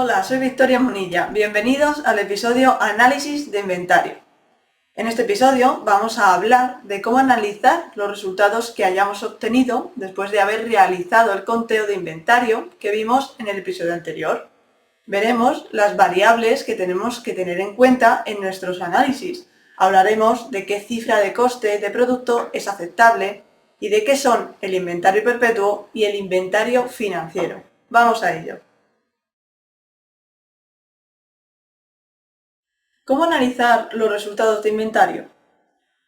Hola, soy Victoria Munilla. Bienvenidos al episodio Análisis de Inventario. En este episodio vamos a hablar de cómo analizar los resultados que hayamos obtenido después de haber realizado el conteo de inventario que vimos en el episodio anterior. Veremos las variables que tenemos que tener en cuenta en nuestros análisis. Hablaremos de qué cifra de coste de producto es aceptable y de qué son el inventario perpetuo y el inventario financiero. Vamos a ello. ¿Cómo analizar los resultados de inventario?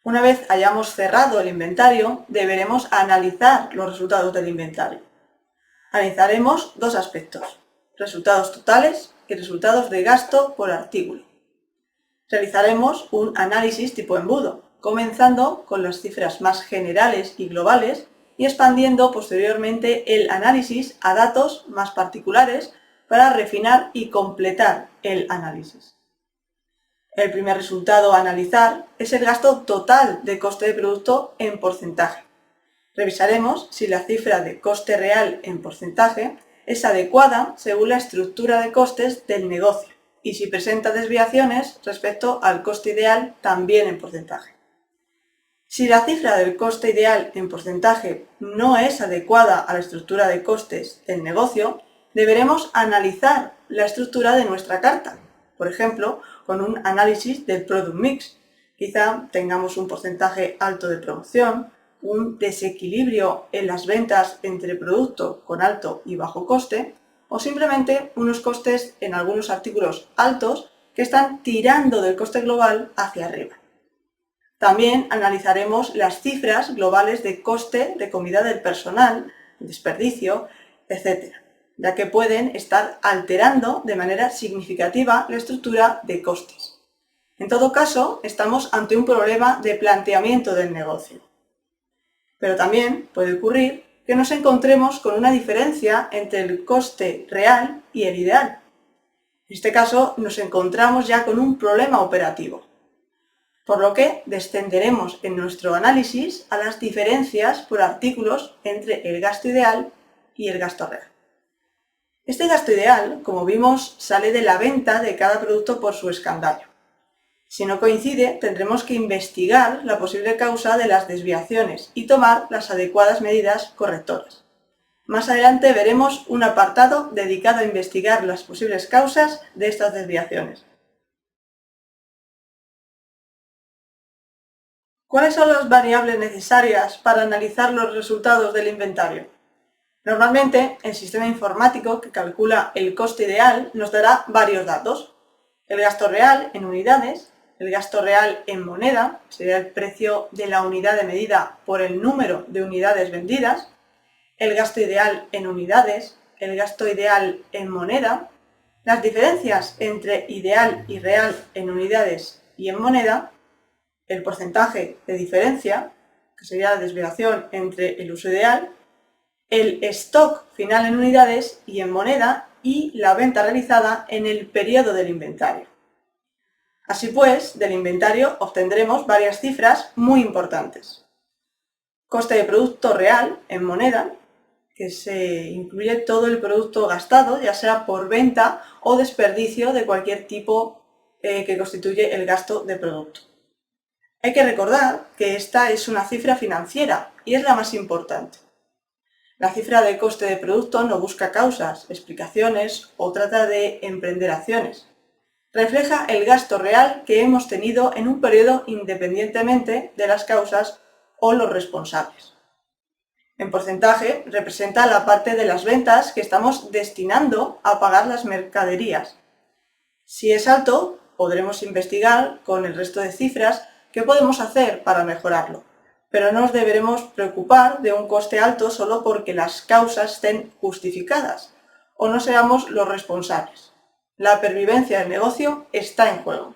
Una vez hayamos cerrado el inventario, deberemos analizar los resultados del inventario. Analizaremos dos aspectos: resultados totales y resultados de gasto por artículo. Realizaremos un análisis tipo embudo, comenzando con las cifras más generales y globales y expandiendo posteriormente el análisis a datos más particulares para refinar y completar el análisis. El primer resultado a analizar es el gasto total de coste de producto en porcentaje. Revisaremos si la cifra de coste real en porcentaje es adecuada según la estructura de costes del negocio y si presenta desviaciones respecto al coste ideal también en porcentaje. Si la cifra del coste ideal en porcentaje no es adecuada a la estructura de costes del negocio, deberemos analizar la estructura de nuestra carta. Por ejemplo, con un análisis del Product Mix. Quizá tengamos un porcentaje alto de promoción, un desequilibrio en las ventas entre producto con alto y bajo coste, o simplemente unos costes en algunos artículos altos que están tirando del coste global hacia arriba. También analizaremos las cifras globales de coste de comida del personal, desperdicio, etc., ya que pueden estar alterando de manera significativa la estructura de costes. En todo caso, estamos ante un problema de planteamiento del negocio. Pero también puede ocurrir que nos encontremos con una diferencia entre el coste real y el ideal. En este caso, nos encontramos ya con un problema operativo, por lo que descenderemos en nuestro análisis a las diferencias por artículos entre el gasto ideal y el gasto real. Este gasto ideal, como vimos, sale de la venta de cada producto por su escandallo. Si no coincide, tendremos que investigar la posible causa de las desviaciones y tomar las adecuadas medidas correctoras. Más adelante veremos un apartado dedicado a investigar las posibles causas de estas desviaciones. ¿Cuáles son las variables necesarias para analizar los resultados del inventario? Normalmente, el sistema informático que calcula el coste ideal nos dará varios datos: el gasto real en unidades, el gasto real en moneda, que sería el precio de la unidad de medida por el número de unidades vendidas, el gasto ideal en unidades, el gasto ideal en moneda, las diferencias entre ideal y real en unidades y en moneda, el porcentaje de diferencia, que sería la desviación entre el uso ideal, el stock final en unidades y en moneda y la venta realizada en el periodo del inventario. Así pues, del inventario obtendremos varias cifras muy importantes. Coste de producto real en moneda, que se incluye todo el producto gastado, ya sea por venta o desperdicio de cualquier tipo que constituye el gasto de producto. Hay que recordar que esta es una cifra financiera y es la más importante. La cifra de coste de producto no busca causas, explicaciones o trata de emprender acciones. Refleja el gasto real que hemos tenido en un periodo independientemente de las causas o los responsables. En porcentaje representa la parte de las ventas que estamos destinando a pagar las mercaderías. Si es alto, podremos investigar con el resto de cifras qué podemos hacer para mejorarlo. Pero no nos deberemos preocupar de un coste alto solo porque las causas estén justificadas o no seamos los responsables. La pervivencia del negocio está en juego.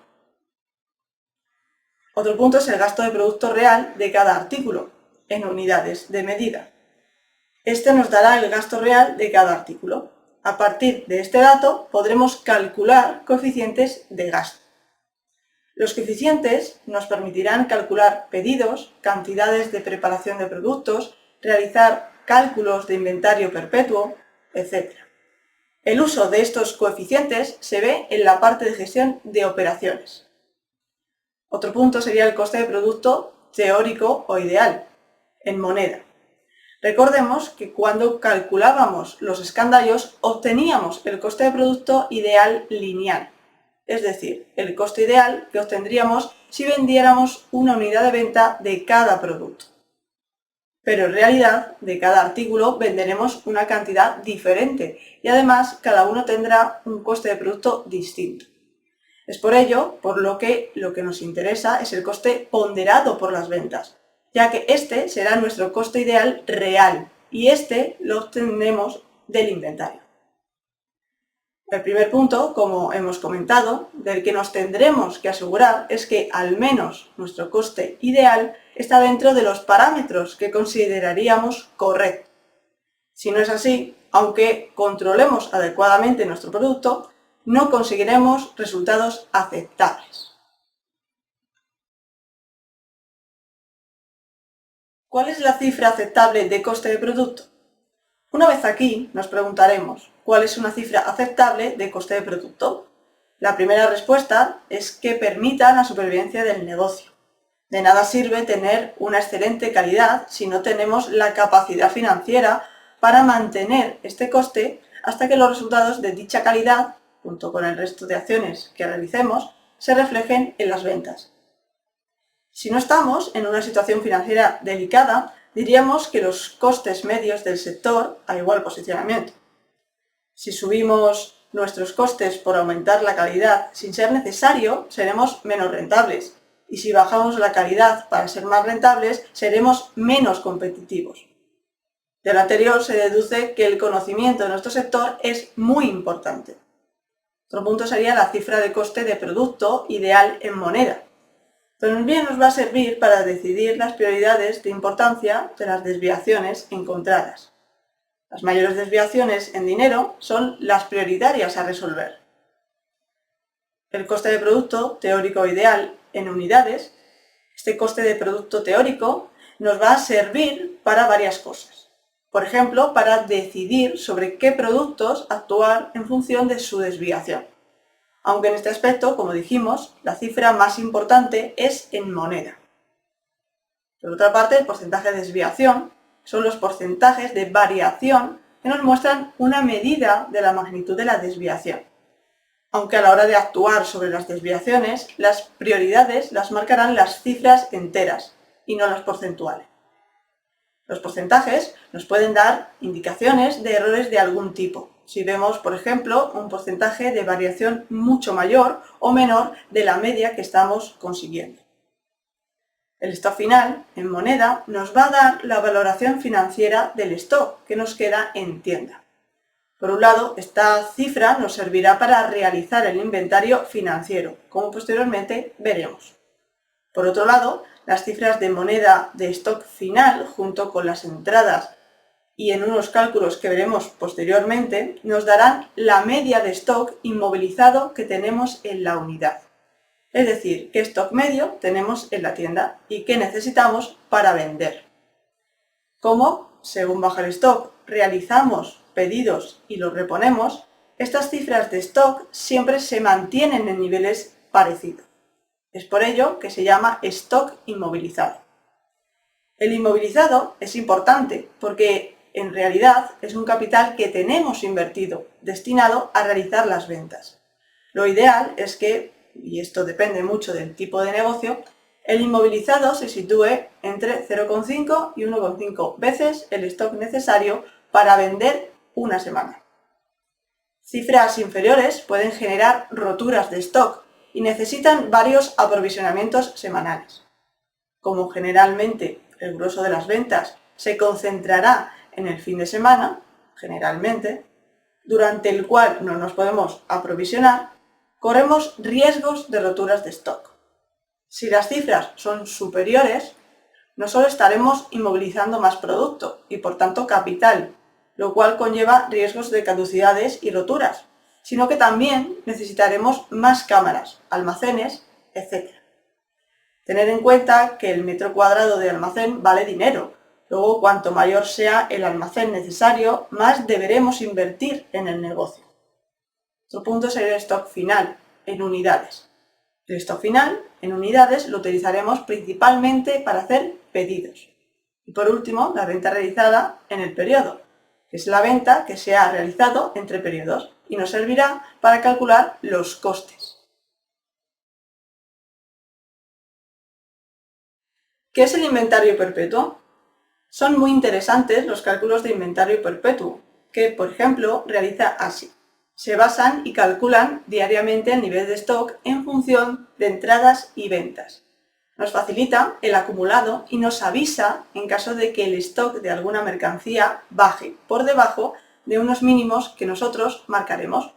Otro punto es el gasto de producto real de cada artículo, en unidades de medida. Este nos dará el gasto real de cada artículo. A partir de este dato podremos calcular coeficientes de gasto. Los coeficientes nos permitirán calcular pedidos, cantidades de preparación de productos, realizar cálculos de inventario perpetuo, etc. El uso de estos coeficientes se ve en la parte de gestión de operaciones. Otro punto sería el coste de producto teórico o ideal, en moneda. Recordemos que cuando calculábamos los escandallos obteníamos el coste de producto ideal lineal, es decir, el coste ideal que obtendríamos si vendiéramos una unidad de venta de cada producto. Pero en realidad, de cada artículo venderemos una cantidad diferente y además cada uno tendrá un coste de producto distinto. Es por ello por lo que nos interesa es el coste ponderado por las ventas, ya que este será nuestro coste ideal real y este lo obtenemos del inventario. El primer punto, como hemos comentado, del que nos tendremos que asegurar es que al menos nuestro coste ideal está dentro de los parámetros que consideraríamos correctos. Si no es así, aunque controlemos adecuadamente nuestro producto, no conseguiremos resultados aceptables. ¿Cuál es la cifra aceptable de coste de producto? Una vez aquí, nos preguntaremos, ¿cuál es una cifra aceptable de coste de producto? La primera respuesta es que permita la supervivencia del negocio. De nada sirve tener una excelente calidad si no tenemos la capacidad financiera para mantener este coste hasta que los resultados de dicha calidad, junto con el resto de acciones que realicemos, se reflejen en las ventas. Si no estamos en una situación financiera delicada, diríamos que los costes medios del sector a igual posicionamiento. Si subimos nuestros costes por aumentar la calidad sin ser necesario, seremos menos rentables. Y si bajamos la calidad para ser más rentables, seremos menos competitivos. De lo anterior se deduce que el conocimiento de nuestro sector es muy importante. Otro punto sería la cifra de coste de producto ideal en moneda. También nos va a servir para decidir las prioridades de importancia de las desviaciones encontradas. Las mayores desviaciones en dinero son las prioritarias a resolver. El coste de producto teórico ideal en unidades, este coste de producto teórico nos va a servir para varias cosas. Por ejemplo, para decidir sobre qué productos actuar en función de su desviación. Aunque en este aspecto, como dijimos, la cifra más importante es en moneda. Por otra parte, el porcentaje de desviación son los porcentajes de variación que nos muestran una medida de la magnitud de la desviación. Aunque a la hora de actuar sobre las desviaciones, las prioridades las marcarán las cifras enteras y no las porcentuales. Los porcentajes nos pueden dar indicaciones de errores de algún tipo. Si vemos, por ejemplo, un porcentaje de variación mucho mayor o menor de la media que estamos consiguiendo. El stock final, en moneda, nos va a dar la valoración financiera del stock que nos queda en tienda. Por un lado, esta cifra nos servirá para realizar el inventario financiero, como posteriormente veremos. Por otro lado, las cifras de moneda de stock final, junto con las entradas y en unos cálculos que veremos posteriormente, nos darán la media de stock inmovilizado que tenemos en la unidad. Es decir, qué stock medio tenemos en la tienda y qué necesitamos para vender. Como, según baja el stock, realizamos pedidos y los reponemos, estas cifras de stock siempre se mantienen en niveles parecidos. Es por ello que se llama stock inmovilizado. El inmovilizado es importante porque en realidad es un capital que tenemos invertido, destinado a realizar las ventas. Lo ideal es que, y esto depende mucho del tipo de negocio, el inmovilizado se sitúe entre 0,5 y 1,5 veces el stock necesario para vender una semana. Cifras inferiores pueden generar roturas de stock y necesitan varios aprovisionamientos semanales. Como generalmente el grueso de las ventas se concentrará en el fin de semana, generalmente, durante el cual no nos podemos aprovisionar, corremos riesgos de roturas de stock. Si las cifras son superiores, no solo estaremos inmovilizando más producto y por tanto capital, lo cual conlleva riesgos de caducidades y roturas, sino que también necesitaremos más cámaras, almacenes, etc. Tener en cuenta que el metro cuadrado de almacén vale dinero. Luego, cuanto mayor sea el almacén necesario, más deberemos invertir en el negocio. Otro punto sería el stock final, en unidades. El stock final, en unidades, lo utilizaremos principalmente para hacer pedidos. Y por último, la venta realizada en el periodo, que es la venta que se ha realizado entre periodos y nos servirá para calcular los costes. ¿Qué es el inventario perpetuo? Son muy interesantes los cálculos de inventario perpetuo, que, por ejemplo, realiza así. Se basan y calculan diariamente el nivel de stock en función de entradas y ventas. Nos facilita el acumulado y nos avisa en caso de que el stock de alguna mercancía baje por debajo de unos mínimos que nosotros marcaremos.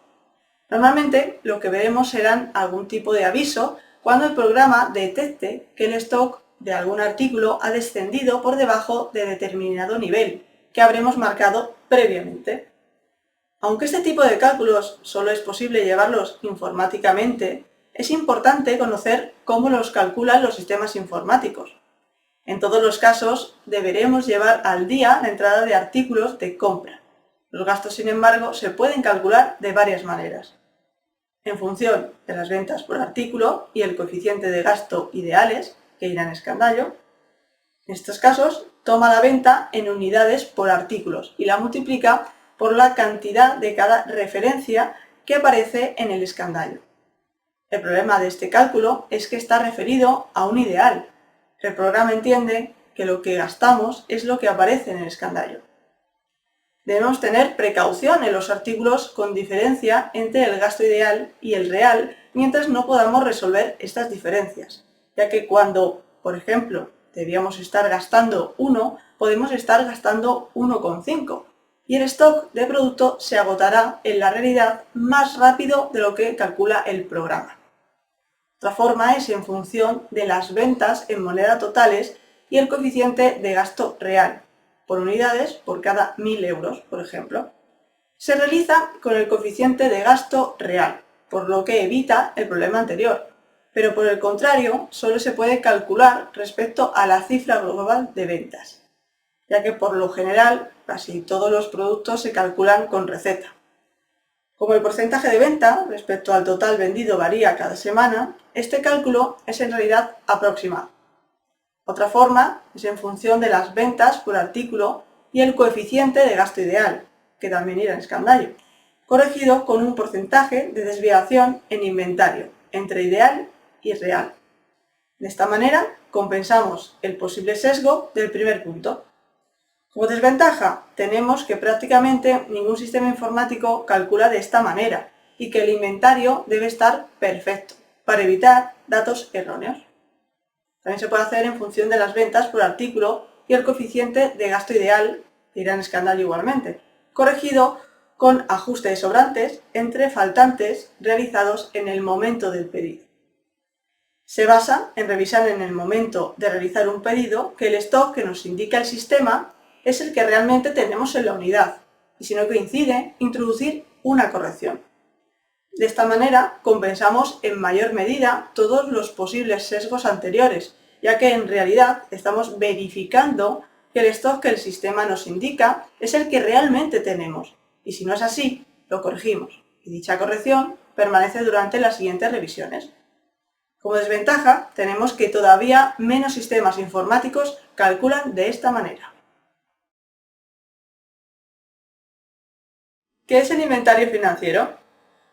Normalmente lo que veremos serán algún tipo de aviso cuando el programa detecte que el stock de algún artículo ha descendido por debajo de determinado nivel que habremos marcado previamente. Aunque este tipo de cálculos solo es posible llevarlos informáticamente, es importante conocer cómo los calculan los sistemas informáticos. En todos los casos, deberemos llevar al día la entrada de artículos de compra. Los gastos, sin embargo, se pueden calcular de varias maneras. En función de las ventas por artículo y el coeficiente de gasto ideales, que irá en escandallo. En estos casos, toma la venta en unidades por artículos y la multiplica por la cantidad de cada referencia que aparece en el escandallo. El problema de este cálculo es que está referido a un ideal. El programa entiende que lo que gastamos es lo que aparece en el escandallo. Debemos tener precaución en los artículos con diferencia entre el gasto ideal y el real mientras no podamos resolver estas diferencias, ya que cuando, por ejemplo, debíamos estar gastando 1, podemos estar gastando 1,5 y el stock de producto se agotará en la realidad más rápido de lo que calcula el programa. Otra forma es en función de las ventas en moneda totales y el coeficiente de gasto real, por unidades por cada 1.000 euros, por ejemplo. Se realiza con el coeficiente de gasto real, por lo que evita el problema anterior, pero por el contrario solo se puede calcular respecto a la cifra global de ventas, ya que por lo general casi todos los productos se calculan con receta. Como el porcentaje de venta respecto al total vendido varía cada semana, este cálculo es en realidad aproximado. Otra forma es en función de las ventas por artículo y el coeficiente de gasto ideal, que también irá en escandallo, corregido con un porcentaje de desviación en inventario entre ideal y real. De esta manera compensamos el posible sesgo del primer punto. Como desventaja, tenemos que prácticamente ningún sistema informático calcula de esta manera y que el inventario debe estar perfecto para evitar datos erróneos. También se puede hacer en función de las ventas por artículo y el coeficiente de gasto ideal, que irá en escandallo igualmente, corregido con ajuste de sobrantes entre faltantes realizados en el momento del pedido. Se basa en revisar en el momento de realizar un pedido que el stock que nos indica el sistema es el que realmente tenemos en la unidad y si no coincide, introducir una corrección. De esta manera compensamos en mayor medida todos los posibles sesgos anteriores, ya que en realidad estamos verificando que el stock que el sistema nos indica es el que realmente tenemos, y si no es así, lo corregimos, y dicha corrección permanece durante las siguientes revisiones. Como desventaja, tenemos que todavía menos sistemas informáticos calculan de esta manera. ¿Qué es el inventario financiero?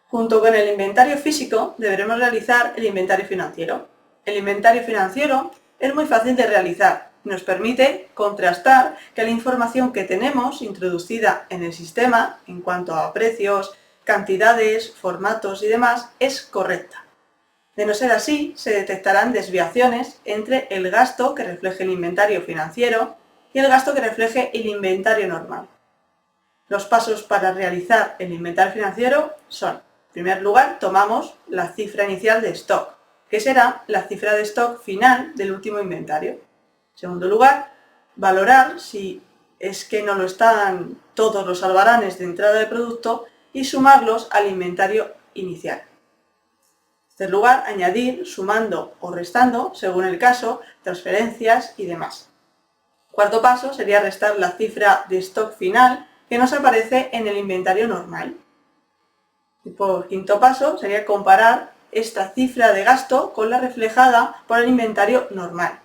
Junto con el inventario físico deberemos realizar el inventario financiero. El inventario financiero es muy fácil de realizar y nos permite contrastar que la información que tenemos introducida en el sistema en cuanto a precios, cantidades, formatos y demás es correcta. De no ser así, se detectarán desviaciones entre el gasto que refleje el inventario financiero y el gasto que refleje el inventario normal. Los pasos para realizar el inventario financiero son: en primer lugar, tomamos la cifra inicial de stock, que será la cifra de stock final del último inventario. En segundo lugar, valorar si es que no lo están todos los albaranes de entrada de producto y sumarlos al inventario inicial. En tercer lugar, añadir, sumando o restando, según el caso, transferencias y demás. Cuarto paso sería restar la cifra de stock final que nos aparece en el inventario normal. Por quinto paso sería comparar esta cifra de gasto con la reflejada por el inventario normal.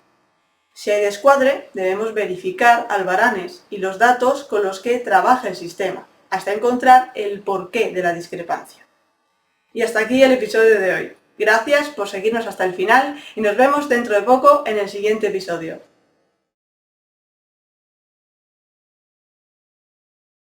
Si hay descuadre, debemos verificar albaranes y los datos con los que trabaja el sistema, hasta encontrar el porqué de la discrepancia. Y hasta aquí el episodio de hoy. Gracias por seguirnos hasta el final y nos vemos dentro de poco en el siguiente episodio.